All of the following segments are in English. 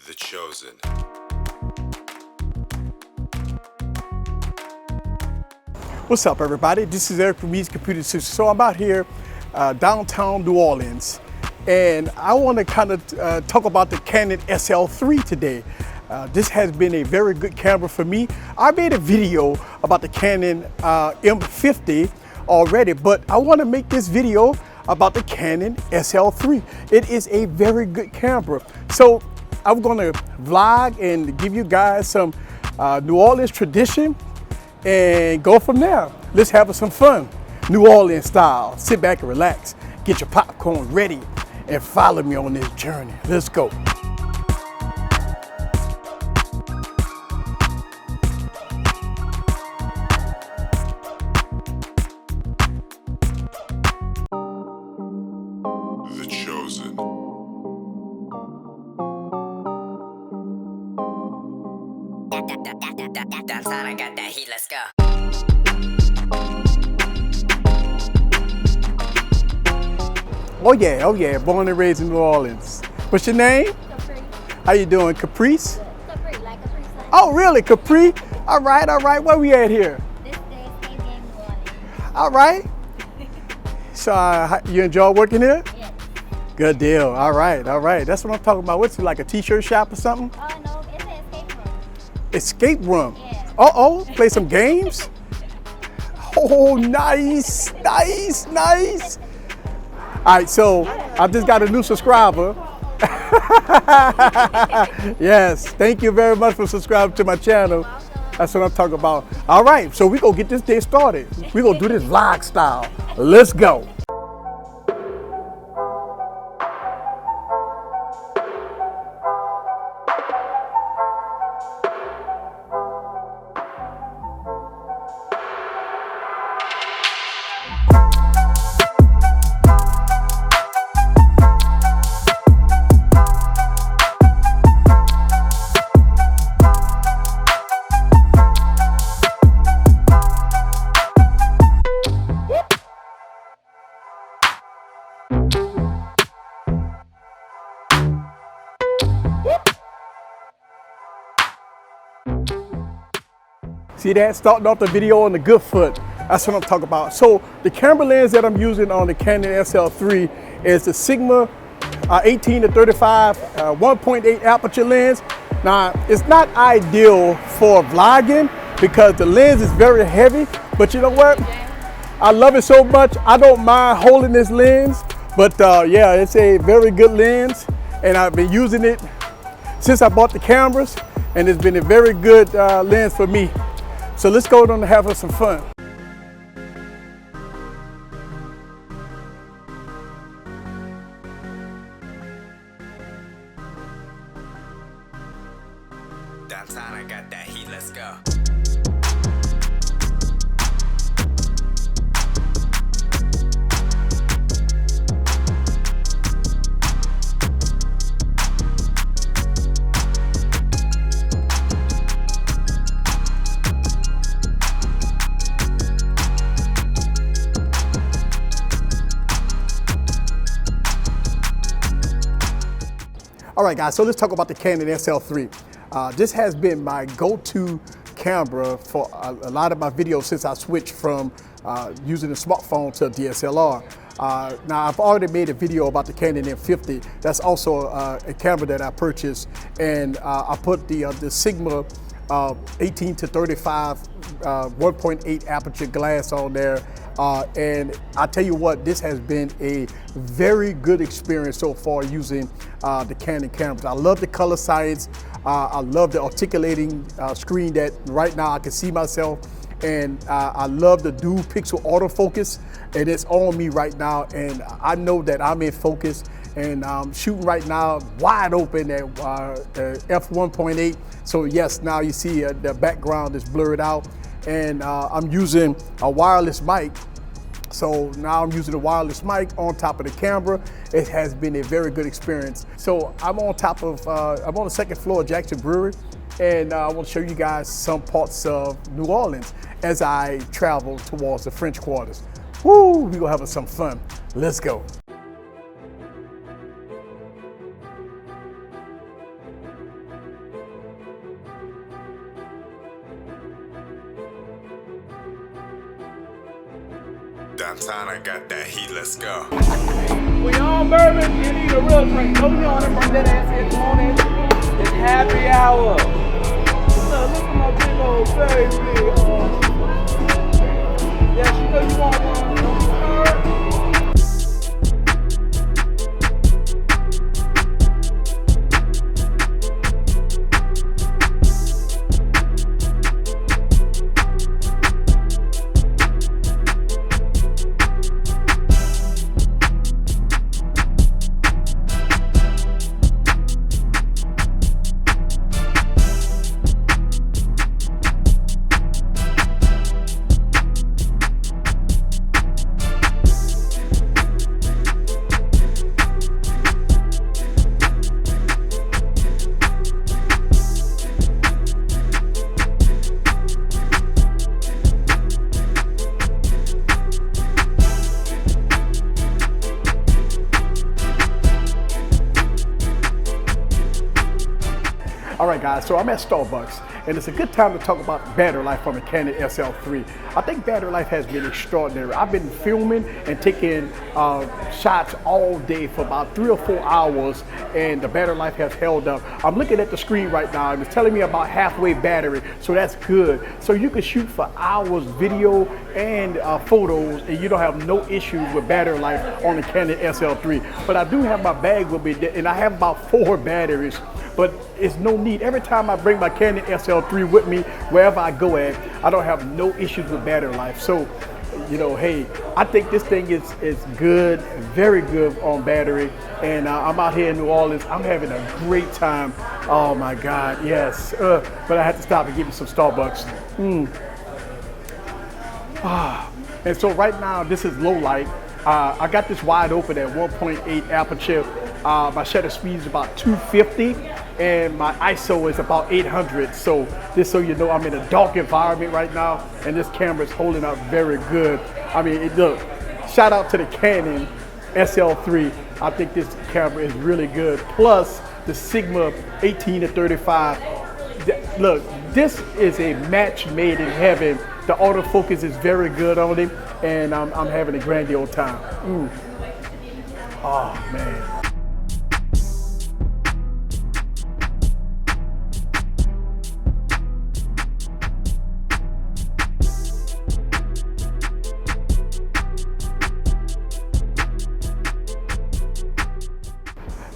The Chosen. What's up, everybody? This is Eric from Me's Computer Systems. So I'm out here downtown New Orleans, and I want to kind of talk about the Canon SL3 today. This has been a very good camera for me. I made a video about the Canon M50 already, but I want to make this video about the Canon SL3. It is a very good camera. So I'm going to vlog and give you guys some New Orleans tradition and go from there. Let's have some fun, New Orleans style. Sit back and relax, get your popcorn ready, and follow me on this journey. Let's go. The Chosen. Downtown, I got that heat, let's go. Oh yeah, born and raised in New Orleans. What's your name? Capri. How you doing, Caprice? Capri, like Capri Sun. Oh really, Capri? All right, where we at here? This day, same game, New Orleans. All right. So you enjoy working here? Yes. Good deal, all right. That's what I'm talking about. What's it, like a t-shirt shop or something? Oh no, it's an escape room. Escape room. Yeah. Uh-oh, play some games? Oh, nice. All right, so I just got a new subscriber. Yes, thank you very much for subscribing to my channel. That's what I'm talking about. All right, so we gonna get this day started. We gonna do this vlog style. Let's go. See that? Starting off the video on the good foot. That's what I'm talking about. So the camera lens that I'm using on the Canon SL3 is the Sigma 18 to 35 1.8 aperture lens. Now, it's not ideal for vlogging because the lens is very heavy, but you know what? I love it so much, I don't mind holding this lens, but yeah, it's a very good lens, and I've been using it since I bought the cameras, and it's been a very good lens for me. So let's go on and have some fun. Downtown, I got that heat, let's go. All right, guys, so let's talk about the Canon SL3. This has been my go-to camera for a lot of my videos since I switched from using a smartphone to a DSLR. Now, I've already made a video about the Canon M50. That's also a camera that I purchased, and I put the Sigma 18 to 35 1.8 aperture glass on there. And I tell you what, this has been a very good experience so far using the Canon cameras. I love the color science. I love the articulating screen that right now I can see myself. And I love the dual pixel autofocus, and it's on me right now. And I know that I'm in focus, and I'm shooting right now wide open at f1.8. So yes, now you see the background is blurred out. And I'm using a wireless mic. So now I'm using a wireless mic on top of the camera. It has been a very good experience. So I'm on top of, I'm on the second floor of Jackson Brewery, and I want to show you guys some parts of New Orleans as I travel towards the French Quarters. Woo, we're gonna have some fun. Let's go. Downtown, I got that heat. Let's go. We on bourbon, you need a real drink. Go on and bring that ass in. Come on in. It's happy hour. Look at my big old baby. Yeah, she know you want one. Don't start. All right, guys, so I'm at Starbucks, and it's a good time to talk about battery life on the Canon SL3. I think battery life has been extraordinary. I've been filming and taking shots all day for about 3 or 4 hours, and the battery life has held up. I'm looking at the screen right now, and it's telling me about halfway battery, so that's good. So you can shoot for hours video and photos, and you don't have no issues with battery life on the Canon SL3. But I do have my bag with me, and I have about 4 batteries. But it's no need. Every time I bring my Canon SL3 with me, wherever I go at, I don't have no issues with battery life. So, you know, hey, I think this thing is good, very good on battery. And I'm out here in New Orleans. I'm having a great time. Oh my God, yes. But I had to stop and give me some Starbucks. And so right now, this is low light. I got this wide open at 1.8 aperture. My shutter speed is about 250, and my ISO is about 800. So just so you know, I'm in a dark environment right now, and this camera is holding up very good. I mean, look, shout out to the Canon SL3. I think this camera is really good. Plus the Sigma 18 to 35. Look, this is a match made in heaven. The autofocus is very good on it, and I'm having a grand old time. Oh man.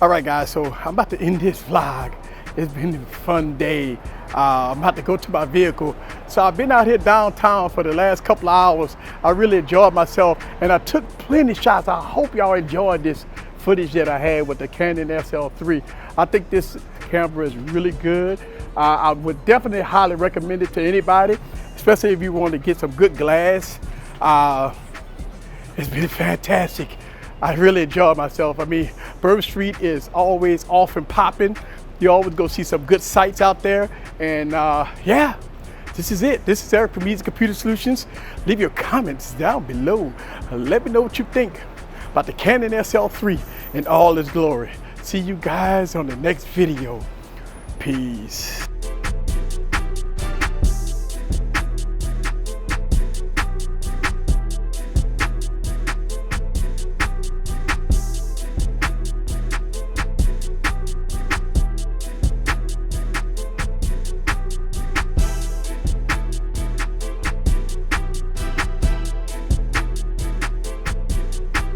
All right, guys, so I'm about to end this vlog. It's been a fun day. I'm about to go to my vehicle. So I've been out here downtown for the last couple of hours. I really enjoyed myself, and I took plenty of shots. I hope y'all enjoyed this footage that I had with the Canon SL3. I think this camera is really good. I would definitely highly recommend it to anybody, especially if you want to get some good glass. It's been fantastic. I really enjoyed myself. I mean, Bourbon Street is always off and popping. You always go see some good sights out there. And yeah, this is it. This is Eric from Easy Computer Solutions. Leave your comments down below. Let me know what you think about the Canon SL3 in all its glory. See you guys on the next video. Peace.